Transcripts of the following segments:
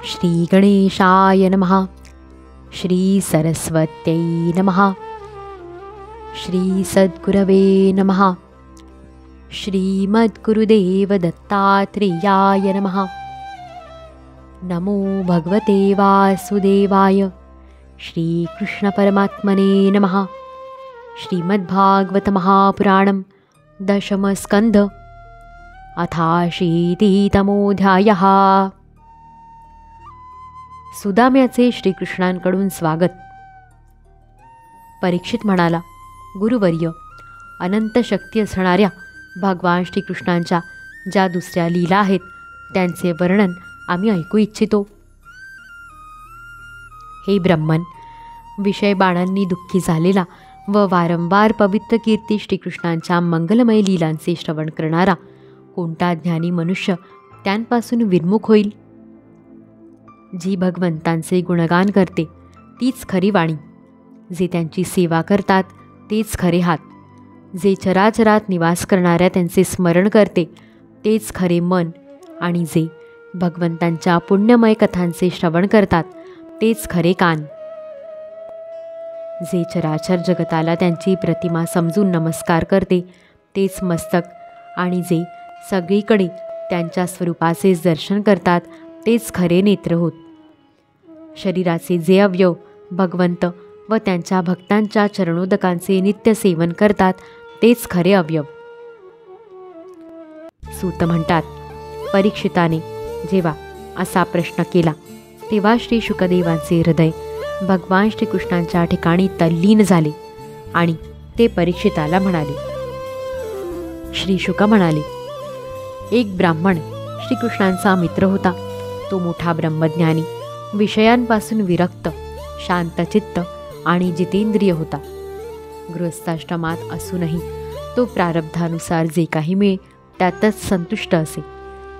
श्री गणेशाय नमः. श्री सरस्वत्यै नमः. श्री सद्गुरवे नमः. श्रीमद्गुरुदेव दत्तात्रेयाय नमः. नमो भगवते वासुदेवाय. श्रीकृष्णपरमात्मने नमः. श्रीमद्भागवत महापुराणं दशमस्कन्ध अथाशीतितमोऽध्यायः. सुदाम्याचे श्रीकृष्णांकडून स्वागत. परीक्षित म्हणाला, गुरुवर्य, अनंत शक्ती असणाऱ्या भगवान श्रीकृष्णांच्या ज्या दुसऱ्या लीला आहेत त्यांचे वर्णन आम्ही ऐकू इच्छितो. हे ब्रह्मन, विषय बाणांनी दुःखी झालेला व वारंवार पवित्र कीर्ती श्रीकृष्णांच्या मंगलमय लीलांचे श्रवण करणारा कोणता ज्ञानी मनुष्य त्यांपासून विर्मुख होईल? जी भगवंतांचे गुणगान करते तीच खरी वाणी, जे त्यांची सेवा करतात तेच खरे हात, जे चराचरात निवास करणाऱ्या त्यांचे स्मरण करते तेच खरे मन, आणि जे भगवंतांच्या पुण्यमय कथांचे श्रवण करतात तेच खरे कान, जे चराचर जगताला त्यांची प्रतिमा समजून नमस्कार करते तेच मस्तक, आणि जे सगळीकडे त्यांच्या स्वरूपाचेच दर्शन करतात तेच खरे नेत्र होत. शरीराचे जे अवयव भगवंत व त्यांच्या भक्तांच्या चरणोदकांचे नित्य सेवन करतात तेच खरे अवयव. सूत म्हणतात, परीक्षिताने जेव्हा असा प्रश्न केला तेव्हा श्री शुकदेवांचे हृदय भगवान श्रीकृष्णांच्या ठिकाणी तल्लीन झाले आणि ते परीक्षिताला म्हणाले. श्री शुक म्हणाले, एक ब्राह्मण श्रीकृष्णांचा मित्र होता. तो मोठा ब्रह्मज्ञानी, विषयांपासून विरक्त, शांतचित्त आणि जितेंद्रिय होता. गृहस्थाश्रमात असूनही तो प्रारब्धानुसार जे काही मिळे त्यातच संतुष्ट असे.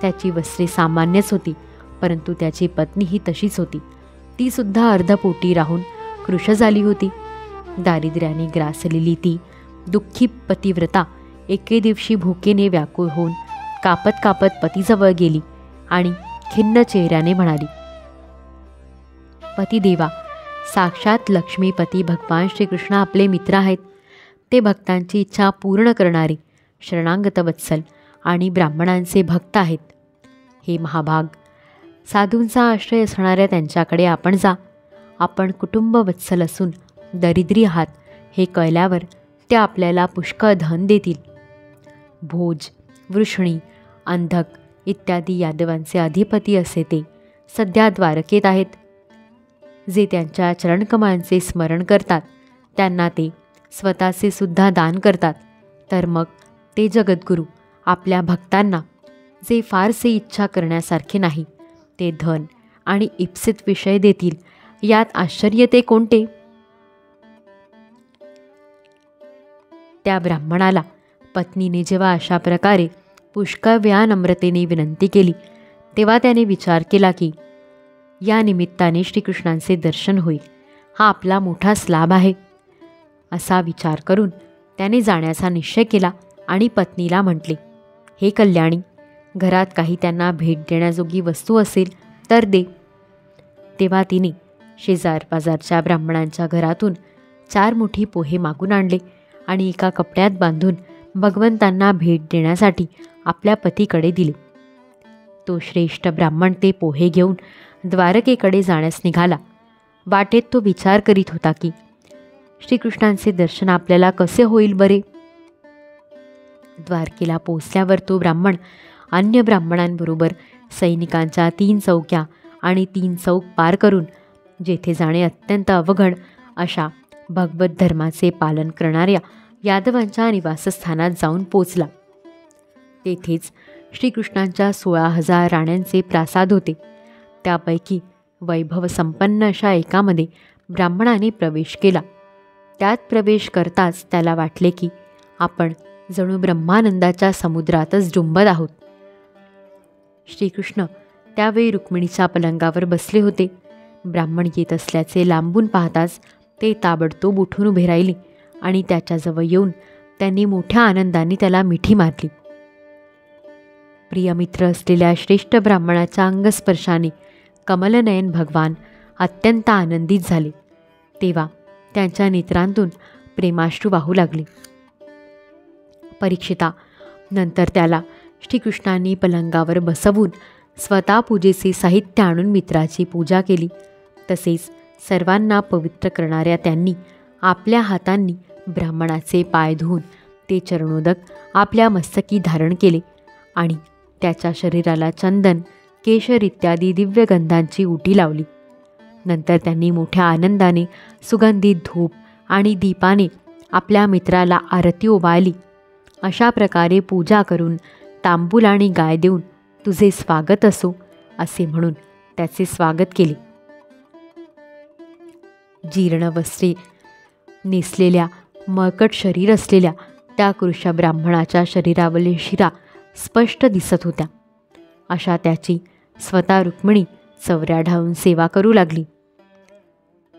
त्याची वस्त्रे सामान्यच होती, परंतु त्याची पत्नीही तशीच होती. ती सुद्धा अर्धपोटी राहून कृश झाली होती. दारिद्र्याने ग्रासलेली ती दुःखी पतिव्रता एके दिवशी भुकेने व्याकुळ होऊन कापत कापत पतीजवळ गेली आणि खिन्न चेहऱ्याने म्हणाली, पतिदेवा, साक्षात लक्ष्मीपती भगवान श्रीकृष्ण आपले मित्र आहेत. ते भक्तांची इच्छा पूर्ण करणारे शरणागत वत्सल आणि ब्राह्मणांचे भक्त आहेत. हे महाभाग, साधूंचा आश्रय असणाऱ्या त्यांच्याकडे आपण जा. आपण कुटुंब वत्सल असून दरिद्री आहात हे कळल्यावर ते आपल्याला पुष्कळ धन देतील. भोज, वृष्णी, अंधक इत्यादी यादवांचे अधिपती असे ते सध्या द्वारकेत आहेत. जे त्यांच्या चरणकमळांचे स्मरण करतात त्यांना ते स्वतःचे सुद्धा दान करतात. तर मग ते जगद्गुरू आपल्या भक्तांना, जे फारसे इच्छा करण्यासारखे नाही, ते धन आणि इप्सित विषय देतील. यात आश्चर्य ते कोणते? त्या ब्राह्मणाला पत्नीने जेव्हा अशा प्रकारे पुष्कळ वेळा नम्रतेने विनंती केली तेव्हा त्याने विचार केला की या निमित्ताने श्रीकृष्णांचे दर्शन होईल. हा आपला मोठाच लाभ आहे. असा विचार करून त्याने जाण्याचा निश्चय केला आणि पत्नीला म्हटले, हे कल्याणी, घरात काही त्यांना भेट देण्याजोगी वस्तू असेल तर दे. तेव्हा तिने शेजार पाजारच्या ब्राह्मणांच्या घरातून 4 मुठी पोहे मागून आणले आणि एका कपड्यात बांधून भगवंतांना भेट देण्यासाठी आपल्या पतीकडे दिले. तो श्रेष्ठ ब्राह्मण ते पोहे घेऊन द्वारकेकडे जाण्यास निघाला. वाटेत तो विचार करीत होता की श्रीकृष्णांचे दर्शन आपल्याला कसे होईल बरे. द्वारकेला पोचल्यावर तो ब्राह्मण अन्य ब्राह्मणांबरोबर सैनिकांच्या 3 चौक्या आणि 3 चौक पार करून जेथे जाणे अत्यंत अवघड अशा भगवत धर्माचे पालन करणाऱ्या यादवांच्या निवासस्थानात जाऊन पोचला. तेथेच श्रीकृष्णांच्या 16,000 राण्यांचे प्रासाद होते. त्यापैकी वैभवसंपन्न अशा एकामध्ये ब्राह्मणाने प्रवेश केला. त्यात प्रवेश करताच त्याला वाटले की आपण जणू ब्रह्मानंदाच्या समुद्रातच डुंबत आहोत. श्रीकृष्ण त्यावेळी रुक्मिणीच्या पलंगावर बसले होते. ब्राह्मण येत असल्याचे लांबून पाहताच ते ताबडतोब उठून उभे राहिले आणि त्याच्याजवळ येऊन त्यांनी मोठ्या आनंदाने त्याला मिठी मारली. प्रियमित्र असलेल्या श्रेष्ठ ब्राह्मणाच्या अंगस्पर्शाने कमलनयन भगवान अत्यंत आनंदित झाले. तेव्हा त्यांच्या नेत्रांतून प्रेमाश्रू वाहू लागले. परीक्षिता, नंतर त्याला श्रीकृष्णांनी पलंगावर बसवून स्वतः पूजेचे साहित्य आणून मित्राची पूजा केली. तसेच सर्वांना पवित्र करणाऱ्या त्यांनी आपल्या हातांनी ब्राह्मणाचे पाय धुवून ते चरणोदक आपल्या मस्तकी धारण केले आणि त्याच्या शरीराला चंदन, केशर इत्यादी दिव्य गंधांची उटी लावली. नंतर त्यांनी मोठ्या आनंदाने सुगंधित धूप आणि दीपाने आपल्या मित्राला आरती ओवाळली. अशा प्रकारे पूजा करून तांबूल आणि गाय देऊन तुझे स्वागत असो असे म्हणून त्याचे स्वागत केले. जीर्ण वस्त्रे नेसलेल्या, मळकट शरीर असलेल्या त्या कृश ब्राह्मणाच्या शरीरावरील शिरा स्पष्ट दिसत होत्या. अशा त्याची स्वतः रुक्मिणी चवऱ्या ढाळून सेवा करू लागली.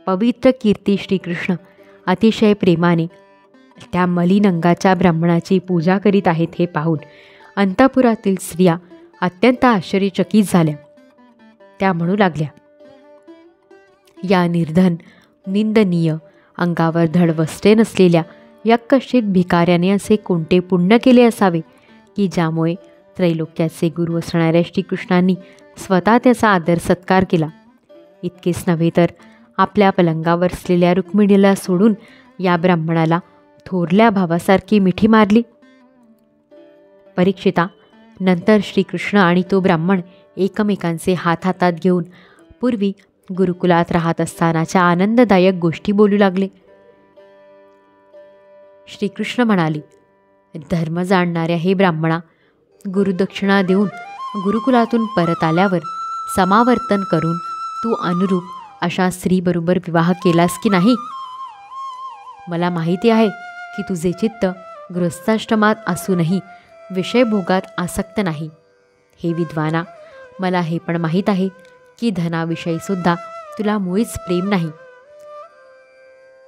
पवित्र कीर्ती श्रीकृष्ण अतिशय प्रेमाने त्या मलिन अंगाच्या ब्राह्मणाची पूजा करीत आहेत हे पाहून अंतःपुरातील स्त्रिया अत्यंत आश्चर्यचकित झाल्या. त्या म्हणू लागल्या, या निर्धन, निंदनीय, अंगावर धड वस्त्रे नसलेल्या या कष्टित भिकाऱ्याने असे कोणते पुण्य केले असावे की ज्यामुळे त्रैलोक्याचे गुरु असणाऱ्या श्रीकृष्णांनी स्वतः त्याचा आदर सत्कार केला. इतकेच नव्हे तर आपल्या पलंगावर असलेल्या रुक्मिणीला सोडून या ब्राह्मणाला थोरल्या भावासारखी मिठी मारली. परीक्षिता, नंतर श्रीकृष्ण आणि तो ब्राह्मण एकमेकांचे हात हातात घेऊन पूर्वी गुरुकुलात राहत असतानाच्या आनंददायक गोष्टी बोलू लागले. श्रीकृष्ण म्हणाले, धर्म जाणणाऱ्या हे ब्राह्मणा, गुरुदक्षिणा देऊन गुरुकुलातून परत आल्यावर समावर्तन करून तू अनुरूप अशा स्त्रीबरोबर विवाह केलास की नाही? मला माहिती आहे की तुझे चित्त गृहस्थाश्रमात असूनही विषयभोगात आसक्त नाही. हे विद्वाना, मला हे पण माहीत आहे की धनाविषयीसुद्धा तुला मुळीच प्रेम नाही.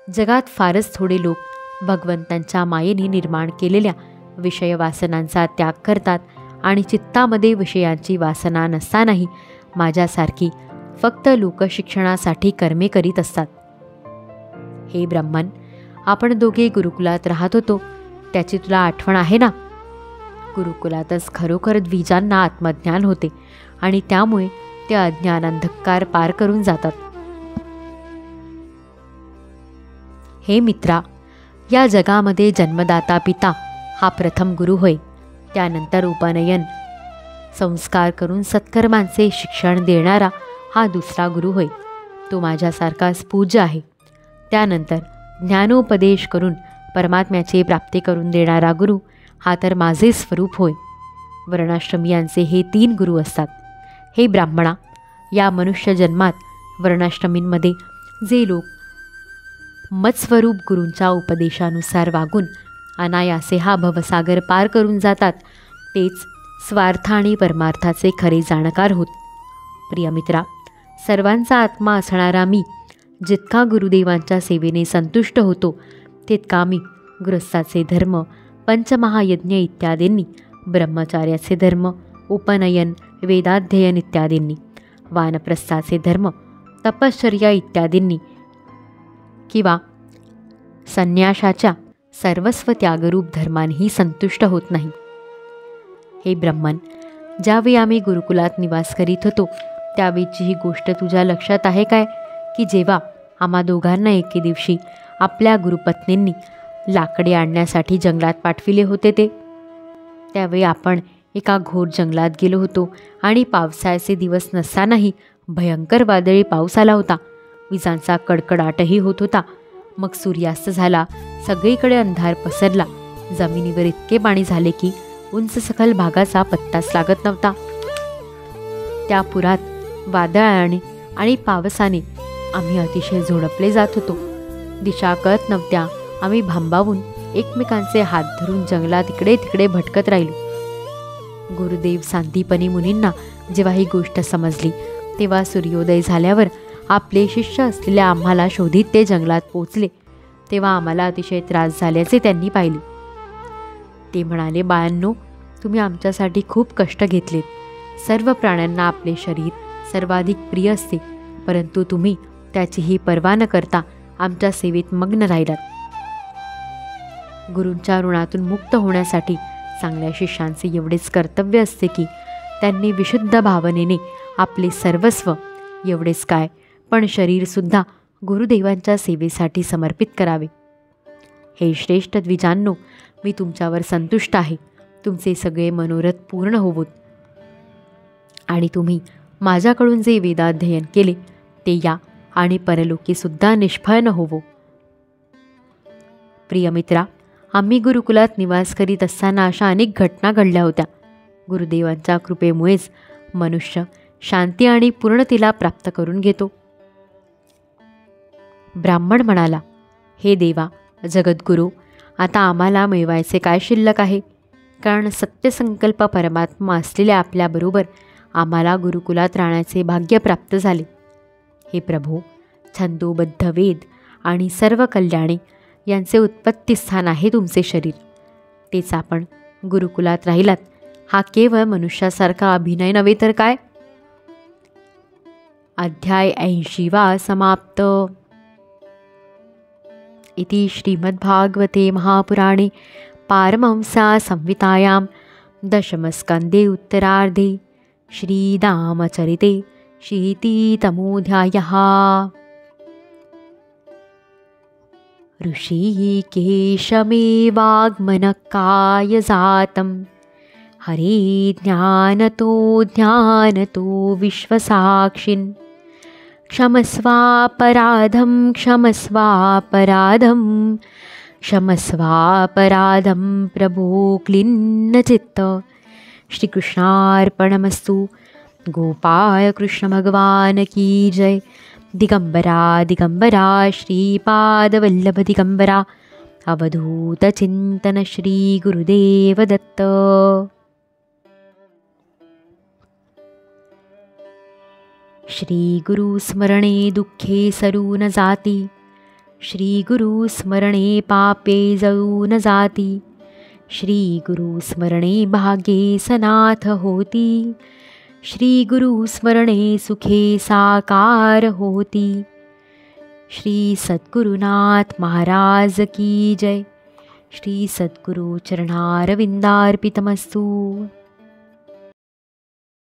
जगात फारच थोडे लोक भगवंतांच्या मायेने निर्माण केलेल्या विषय वासनांचा त्याग करतात आणि चित्तामध्ये विषयांची वासना नसतानाही माझ्यासारखी फक्त लोकशिक्षणासाठी कर्मे करीत असतात. हे ब्राह्मण, आपण दोघे गुरुकुलात राहत होतो त्याची तुला आठवण आहे ना? गुरुकुलातच खरोखर द्विजांना आत्मज्ञान होते आणि त्यामुळे ते अज्ञान अंधकार पार करून जातात. हे मित्रा, या जगामध्ये जन्मदाता पिता हा प्रथम गुरु होय. त्यानंतर उपनयन संस्कार करून सत्कर्मांचे शिक्षण देणारा हा दुसरा गुरु होय. तो माझ्यासारखाच पूज्य आहे. त्यानंतर ज्ञानोपदेश करून परमात्म्याची प्राप्ती करून देणारा गुरु हा तर माझे स्वरूप होय. वर्णाश्रमीयांचे हे 3 गुरु असतात. हे ब्राह्मणा, या मनुष्य जन्मात वर्णाश्रमींमध्ये जे लोक मत्स्वरूप गुरूंच्या उपदेशानुसार वागून अनायासे हा भवसागर पार करून जातात तेच स्वार्थ आणि परमार्थाचे खरे जाणकार होत. प्रियमित्रा, सर्वांचा आत्मा असणारा मी जितका गुरुदेवांच्या सेवेने संतुष्ट होतो तितका मी गृहस्थाचे धर्म, पंचमहायज्ञ इत्यादींनी, ब्रह्मचार्याचे धर्म, उपनयन, वेदाध्ययन इत्यादींनी, वानप्रस्थाचे धर्म, तपश्चर्या इत्यादींनी किंवा संन्यासाच्या सर्वस्व त्यागरूप धर्मांनीही संतुष्ट होत नाही. हे ब्रह्मन, ज्यावेळी आम्ही गुरुकुलात निवास करीत होतो त्यावेळीची ही गोष्ट तुझ्या लक्षात आहे काय की जेव्हा आम्हा दोघांना एके दिवशी आपल्या गुरुपत्नींनी लाकडे आणण्यासाठी जंगलात पाठविले होते त्यावेळी आपण एका घोर जंगलात गेलो होतो आणि पावसाळ्याचे दिवस नसतानाही भयंकर वादळी पाऊस आला होता. विजांचा कडकडाटही होत होता. मग सूर्यास्त झाला. सगळीकडे अंधार पसरला. जमिनीवर इतके पाणी झाले की उंच सखल भागाचा पत्ताच लागत नव्हता. त्या पुरात वादळाने आणि पावसाने आम्ही अतिशय झोडपले जात होतो. दिशा कळत नव्हत्या. आम्ही भांबावून एकमेकांचे हात धरून जंगलात इकडे तिकडे भटकत राहिलो. गुरुदेव सांदीपनी मुनींना जेव्हा ही गोष्ट समजली तेव्हा सूर्योदय झाल्यावर आपले शिष्य असलेल्या आम्हाला शोधित ते जंगलात पोचले. तेव्हा आम्हाला अतिशय त्रास झाल्याचे त्यांनी पाहिले. ते म्हणाले, बाळांनो, तुम्ही आमच्यासाठी खूप कष्ट घेतलेत. सर्व प्राण्यांना आपले शरीर सर्वाधिक प्रिय असते, परंतु तुम्ही त्याचीही पर्वा न करता आमच्या सेवेत मग्न राहिलात. गुरूंच्या ऋणातून मुक्त होण्यासाठी चांगल्या शिष्यांचे एवढेच कर्तव्य असते की त्यांनी विशुद्ध भावनेने आपले सर्वस्व, एवढेच काय पण शरीरसुद्धा गुरुदेवांच्या सेवेसाठी समर्पित करावे. हे श्रेष्ठ द्विजांनो, मी तुमच्यावर संतुष्ट आहे. तुमचे सगळे मनोरथ पूर्ण होवोत आणि तुम्ही माझ्याकडून जे वेदाध्ययन केले ते या आणि परलोकीसुद्धा निष्फळ न होवो. प्रिय मित्रा, आम्ही गुरुकुलात निवास करीत असताना अशा अनेक घटना घडल्या होत्या. गुरुदेवांच्या कृपेमुळेच मनुष्य शांती आणि पूर्णतेला प्राप्त करून घेतो. ब्राह्मण म्हणाला, हे देवा, जगद्गुरू, आता आम्हाला मिळवायचे काय शिल्लक आहे? कारण सत्यसंकल्प परमात्मा असलेल्या आपल्याबरोबर आम्हाला गुरुकुलात राहण्याचे भाग्य प्राप्त झाले. हे प्रभू, छंदोबद्ध वेद आणि सर्व कल्याणे यांचे उत्पत्तीस्थान आहे तुमचे शरीर. तेच आपण गुरुकुलात राहिलात हा केवळ मनुष्यासारखा अभिनय नव्हे तर काय. अध्याय 80 समाप्त. इति श्रीमद्भागवते महापुराणे पारमहंस्या संहितायां दशमस्कन्धे उत्तरार्धे श्रीरामचरिते शीतितमोऽध्यायः. ऋषिकेशमेवागमनकाय हरे ज्ञानतो विश्वसाक्षिन् क्षमस्वापराधं प्रभो क्लिन्नचित्त. श्रीकृष्णार्पणमस्तु. गोपाल कृष्ण भगवान की जय. दिगंबरा श्रीपादवल्लभ दिगंबरा. अवधूत चिंतन श्री गुरुदेव दत्त. श्री गुरु स्मरणे दुःखे सरू न जाती. श्री गुरु स्मरणे पापे जळू न जाती. श्री गुरु स्मरणे भाग्ये सनाथ होती. श्री गुरु स्मरणे सुखे साकार होती. श्री सद्गुरुनाथ महाराज की जय. श्री सद्गुरु चरणारविंदार्पितमस्तु.